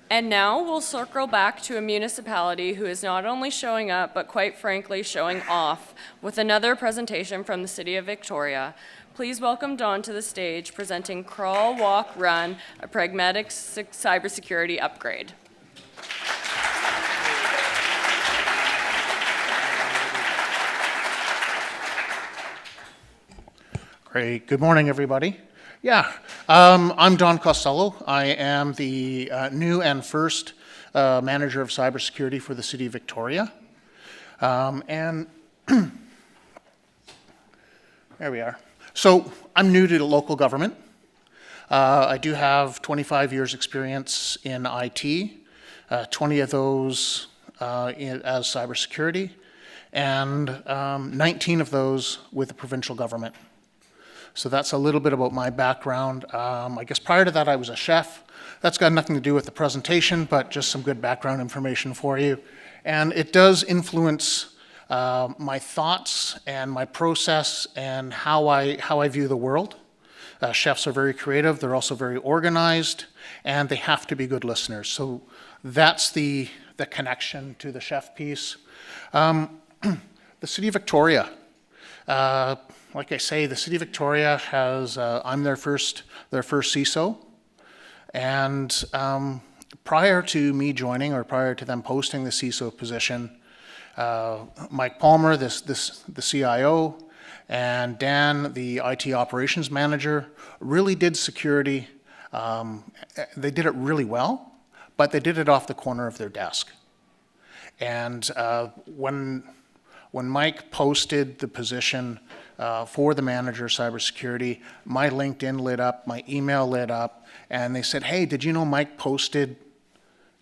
And now we'll circle back to a municipality who is not only showing up, but quite frankly showing off with another presentation from the City of Victoria. Please welcome Dawn to the stage presenting Crawl, Walk, Run, a Pragmatic Cybersecurity Upgrade. Great. Good morning, everybody. I'm Don Costello. I am the new and first manager of cybersecurity for the City of Victoria. And there we are. So I'm new to the local government. I do have 25 years experience in IT, 20 of those as cybersecurity, and 19 of those with the provincial government. So that's a little bit about my background. I guess prior to that, I was a chef. That's got nothing to do with the presentation, but just some good background information for you. And it does influence my thoughts and my process and how I view the world. Chefs are very creative. They're also very organized, and they have to be good listeners. So that's the connection to the chef piece. The City of Victoria. Like I say, the City of Victoria has, I'm their first CISO. And prior to me joining, or prior to them posting the CISO position, Mike Palmer, the CIO, and Dan, the IT operations manager, really did security. They did it really well, but they did it off the corner of their desk. And when Mike posted the position for the manager of cybersecurity, my LinkedIn lit up, my email lit up, and they said, "Hey, did you know Mike posted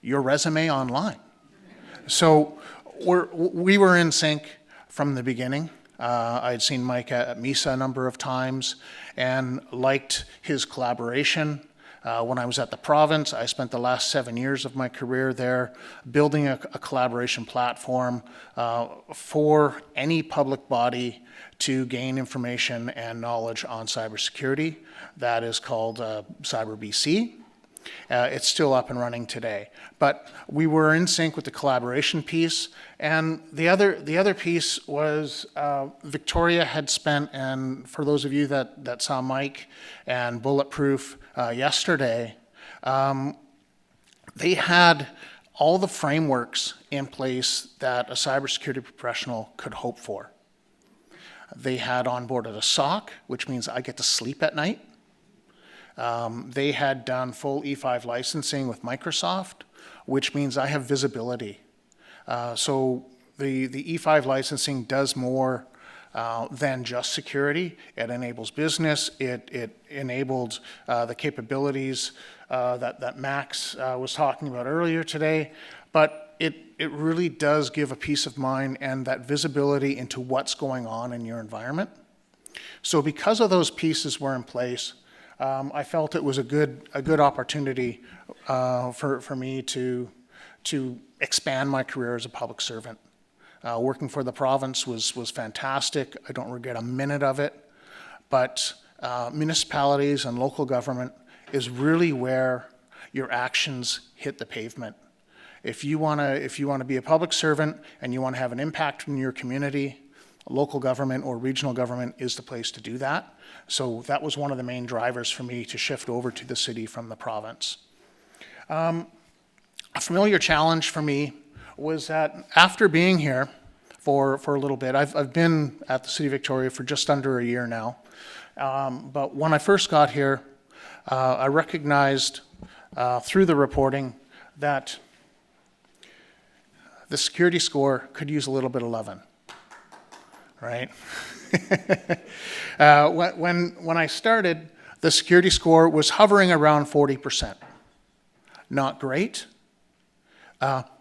your resume online?" So we were in sync from the beginning. I'd seen Mike at MISA a number of times and liked his collaboration. When I was at the province, I spent the last 7 years of my career there building a collaboration platform for any public body to gain information and knowledge on cybersecurity. That is called CyberBC. It's still up and running today. But we were in sync with the collaboration piece. And the other piece was Victoria had spent, and for those of you that saw Mike and Bulletproof yesterday, they had all the frameworks in place that a cybersecurity professional could hope for. They had onboarded a SOC, which means I get to sleep at night. They had done full E5 licensing with Microsoft, which means I have visibility. So the E5 licensing does more than just security. It enables business. It enabled the capabilities that Max was talking about earlier today. But it really does give a peace of mind and that visibility into what's going on in your environment. So because of those pieces were in place, I felt it was a good opportunity for me to expand my career as a public servant. Working for the province was fantastic. I don't regret a minute of it. But municipalities and local government is really where your actions hit the pavement. If you want to be a public servant and you want to have an impact in your community, local government or regional government is the place to do that. So that was one of the main drivers for me to shift over to the city from the province. A familiar challenge for me was that after being here for a little bit, I've been at the City of Victoria for just under a year now. But when I first got here, I recognized through the reporting that the security score could use a little bit of loving, right? When I started, the security score was hovering around 40%. Not great.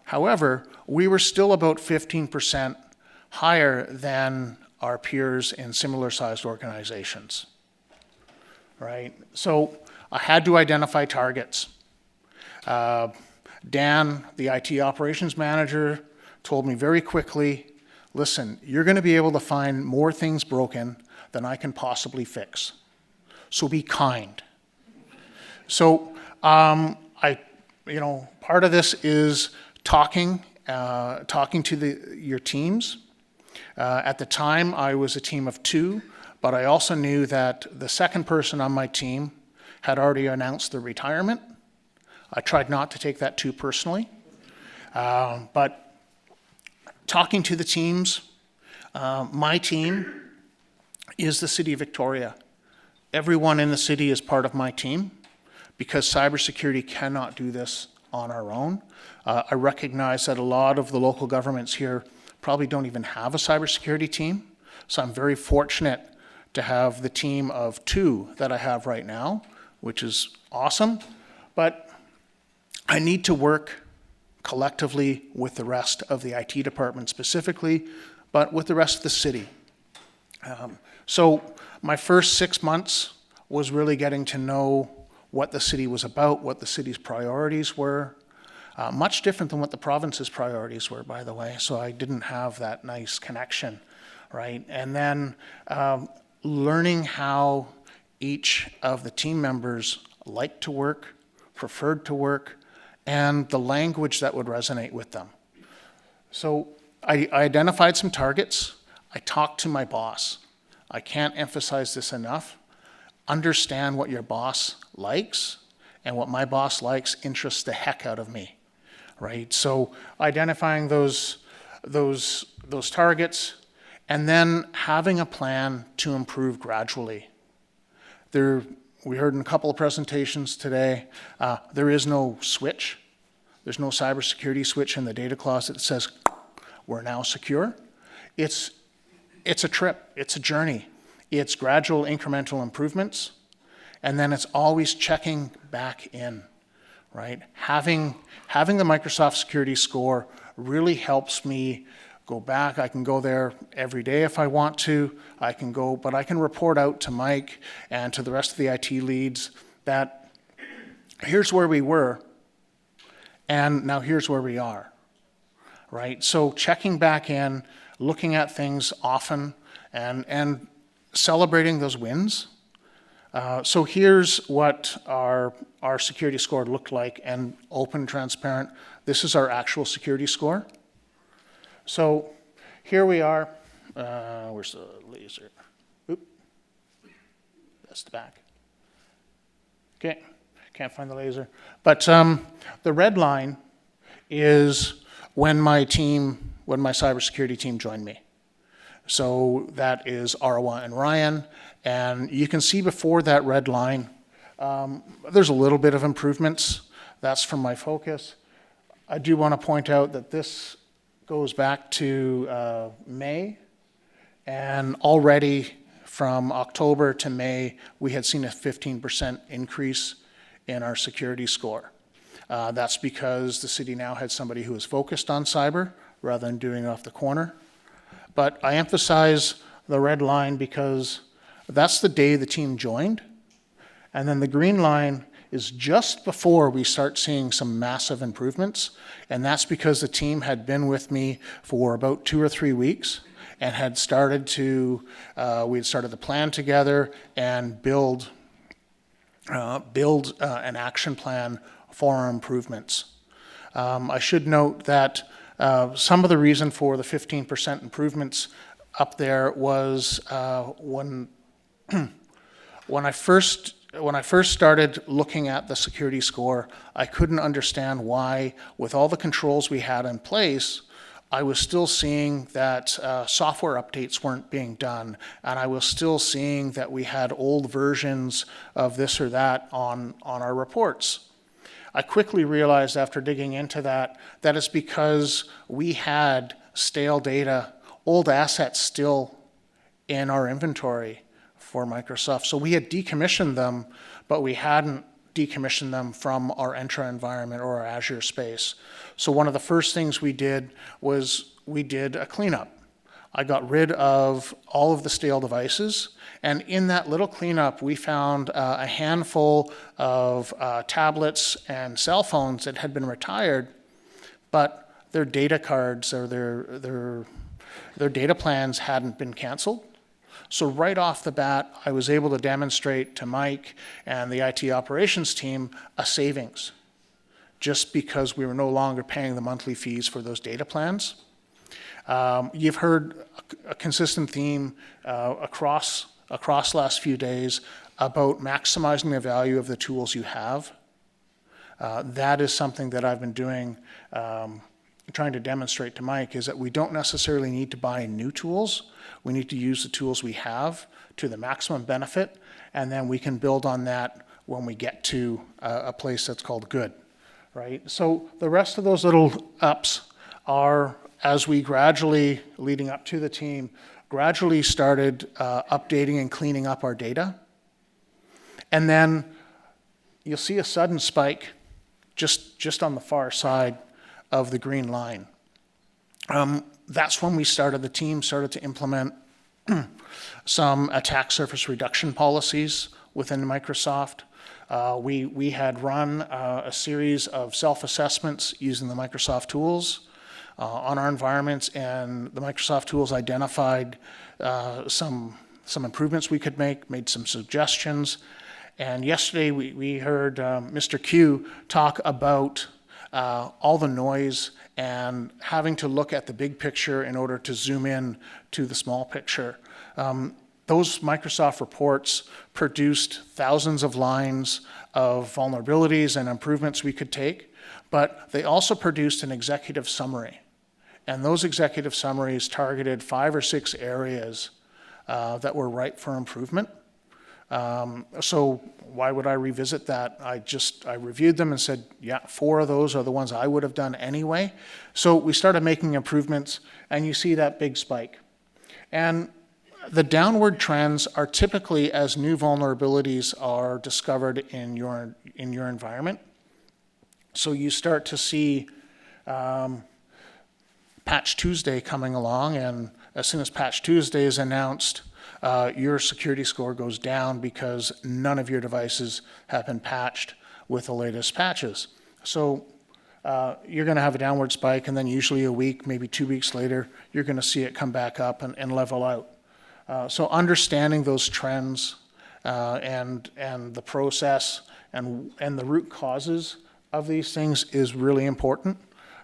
However, we were still about 15% higher than our peers in similar sized organizations, right? So I had to identify targets. Dan, the IT operations manager, told me very quickly, listen, you're going to be able to find more things broken than I can possibly fix. So be kind. So Part of this is talking to your teams. At the time, I was a team of 2, but I also knew that the second person on my team had already announced their retirement. I tried not to take that too personally, but talking to the teams, my team is the City of Victoria. Everyone in the city is part of my team because cybersecurity cannot do this on our own. I recognize that a lot of the local governments here probably don't even have a cybersecurity team, so I'm very fortunate to have the team of 2 that I have right now, which is awesome, but I need to work collectively with the rest of the IT department specifically, but with the rest of the city. So my first 6 months was really getting to know what the city was about, what the city's priorities were. Much different than what the province's priorities were, by the way, so I didn't have that nice connection, right? And then learning how each of the team members liked to work, preferred to work, and the language that would resonate with them. So I identified some targets. I talked to my boss. I can't emphasize this enough. Understand what your boss likes, and what my boss likes interests the heck out of me, right? So identifying those targets, and then having a plan to improve gradually. We heard in a couple of presentations today, there is no switch. There's no cybersecurity switch in the data closet that says, we're now secure. It's a trip, it's a journey. It's gradual incremental improvements, and then it's always checking back in, right? Having the Microsoft Security Score really helps me go back. I can go there every day if I want to. But I can report out to Mike and to the rest of the IT leads that here's where we were, and now here's where we are, right? So checking back in, looking at things often, and celebrating those wins. So here's what our security score looked like, and open, transparent. This is our actual security score. So here we are. Where's the laser? Oop. That's the back. Okay, can't find the laser. But the red line is when my cybersecurity team joined me. So that is Arwa and Ryan. And you can see before that red line, there's a little bit of improvements. That's from my focus. I do want to point out that this goes back to May. And already from October to May, we had seen a 15% increase in our security score. That's because the city now had somebody who was focused on cyber rather than doing it off the corner. But I emphasize the red line because that's the day the team joined. And then the green line is just before we start seeing some massive improvements. And that's because the team had been with me for about 2 or 3 weeks and had started to, we had started to plan together and build an action plan for our improvements. I should note that some of the reason for the 15% improvements up there was when I first started looking at the security score, I couldn't understand why, with all the controls we had in place, I was still seeing that software updates weren't being done, and I was still seeing that we had old versions of this or that on our reports. I quickly realized after digging into that it's because we had stale data, old assets still in our inventory for Microsoft. So we had decommissioned them, but we hadn't decommissioned them from our Entra environment or our Azure space. So one of the first things we did was we did a cleanup. I got rid of all of the stale devices, and in that little cleanup, we found a handful of tablets and cell phones that had been retired, but their data cards or their data plans hadn't been canceled. So right off the bat, I was able to demonstrate to Mike and the IT operations team a savings, just because we were no longer paying the monthly fees for those data plans. You've heard a consistent theme across the last few days about maximizing the value of the tools you have. That is something that I've been doing, trying to demonstrate to Mike, is that we don't necessarily need to buy new tools. We need to use the tools we have to the maximum benefit, and then we can build on that when we get to a place that's called good, right? So the rest of those little ups are, as we gradually, leading up to the team, gradually started updating and cleaning up our data. And then you'll see a sudden spike just on the far side of the green line. That's when the team started to implement some attack surface reduction policies within Microsoft. We had run a series of self-assessments using the Microsoft tools on our environments, and the Microsoft tools identified some improvements we could make, made some suggestions. And yesterday we heard Mr. Q talk about all the noise and having to look at the big picture in order to zoom in to the small picture. Those Microsoft reports produced thousands of lines of vulnerabilities and improvements we could take, but they also produced an executive summary. And those executive summaries targeted 5 or 6 areas that were ripe for improvement. So why would I revisit that? I reviewed them and said, yeah, 4 of those are the ones I would have done anyway. So we started making improvements, and you see that big spike. And the downward trends are typically as new vulnerabilities are discovered in your environment. So you start to see Patch Tuesday coming along, and as soon as Patch Tuesday is announced, your security score goes down because none of your devices have been patched with the latest patches. So you're going to have a downward spike, and then usually a week, maybe 2 weeks later, you're going to see it come back up and level out. So understanding those trends and the process and the root causes of these things is really important.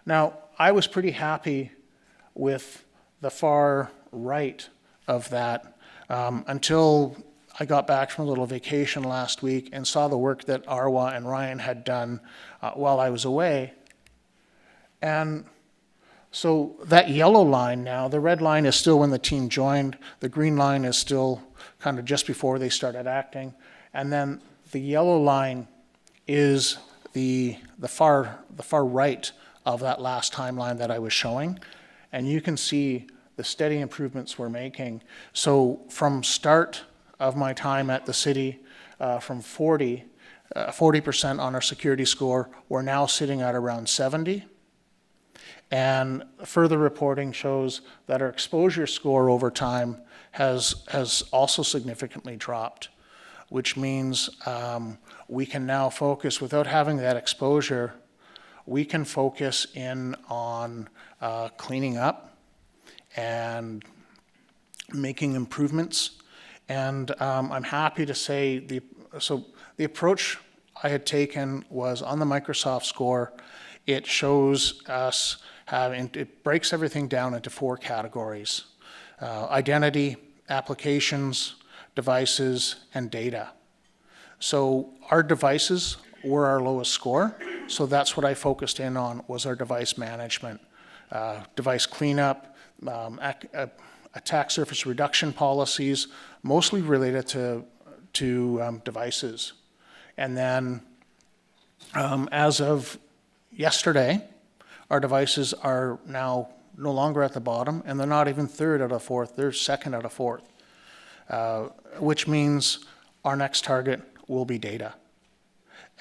Now, I was pretty happy with the far right of that until I got back from a little vacation last week and saw the work that Arwa and Ryan had done while I was away. And so that yellow line now, the red line is still when the team joined, the green line is still kind of just before they started acting, and then the yellow line is the far right of that last timeline that I was showing, and you can see the steady improvements we're making. So from start of my time at the city, from 40% on our security score, we're now sitting at around 70. And further reporting shows that our exposure score over time has also significantly dropped, which means we can now focus, without having that exposure, we can focus in on cleaning up and making improvements. And I'm happy to say the approach I had taken was on the Microsoft score. It shows us it breaks everything down into 4 categories: identity, applications, devices, and data. So our devices were our lowest score, so that's what I focused in on, was our device management, device cleanup, attack surface reduction policies, mostly related to devices. And then as of yesterday, our devices are now no longer at the bottom, and they're not even 3rd out of 4th, they're 2nd out of 4th, which means our next target will be data.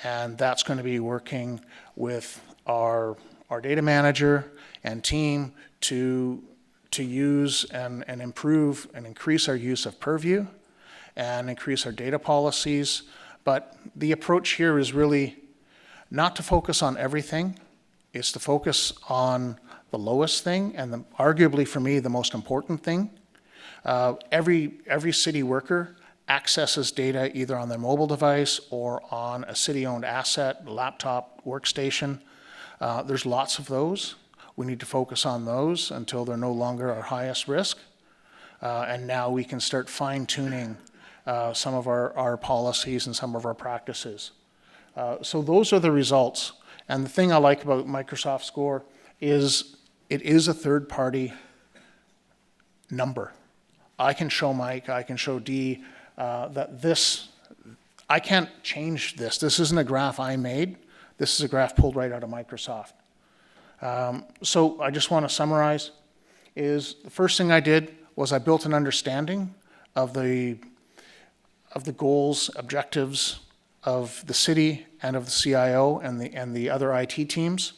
And that's going to be working with our data manager and team to use and improve and increase our use of Purview and increase our data policies. But the approach here is really not to focus on everything. It's to focus on the lowest thing and arguably for me the most important thing. Every city worker accesses data either on their mobile device or on a city-owned asset, laptop, workstation. There's lots of those. We need to focus on those until they're no longer our highest risk. And now we can start fine-tuning some of our policies and some of our practices. So those are the results. And the thing I like about Microsoft Score is it is a third-party number. I can show Mike, I can show Dee that this, I can't change this. This isn't a graph I made. This is a graph pulled right out of Microsoft. So I just want to summarize is the first thing I did was I built an understanding of the goals, objectives of the city and of the CIO and the other IT teams.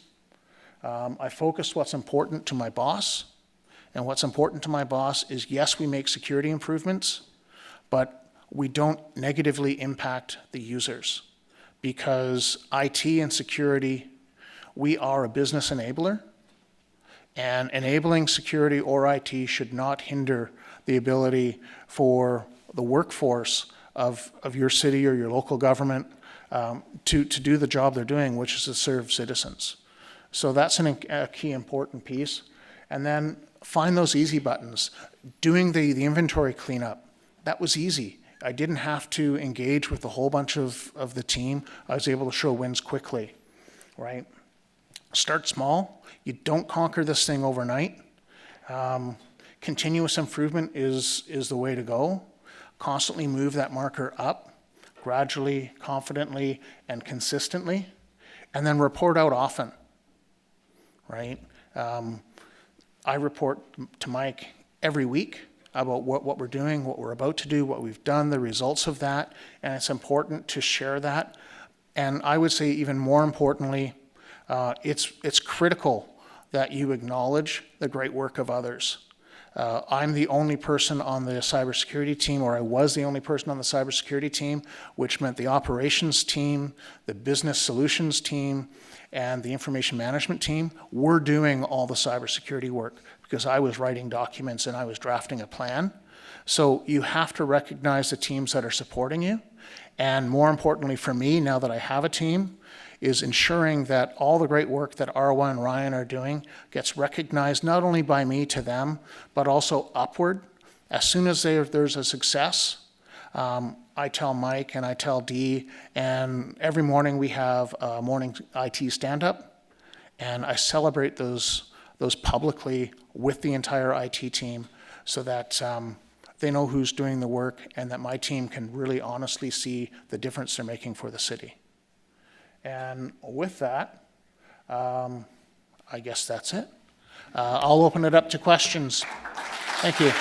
I focused what's important to my boss. And what's important to my boss is, yes, we make security improvements, but we don't negatively impact the users. Because IT and security, we are a business enabler, and enabling security or IT should not hinder the ability for the workforce of your city or your local government to do the job they're doing, which is to serve citizens. So that's a key important piece. And then find those easy buttons. Doing the inventory cleanup, that was easy. I didn't have to engage with a whole bunch of the team. I was able to show wins quickly, right? Start small. You don't conquer this thing overnight. Continuous improvement is the way to go. Constantly move that marker up, gradually, confidently, and consistently, and then report out often, right? I report to Mike every week about what we're doing, what we're about to do, what we've done, the results of that, and it's important to share that. And I would say even more importantly, it's critical that you acknowledge the great work of others. I'm the only person on the cybersecurity team, or I was the only person on the cybersecurity team, which meant the operations team, the business solutions team, and the information management team were doing all the cybersecurity work because I was writing documents and I was drafting a plan. So you have to recognize the teams that are supporting you. And more importantly for me, now that I have a team, is ensuring that all the great work that Arwa and Ryan are doing gets recognized not only by me to them, but also upward. As soon as there's a success, I tell Mike and I tell Dee, and every morning we have a morning IT stand-up, and I celebrate those publicly with the entire IT team so that they know who's doing the work and that my team can really honestly see the difference they're making for the city. And with that, I guess that's it. I'll open it up to questions. Thank you.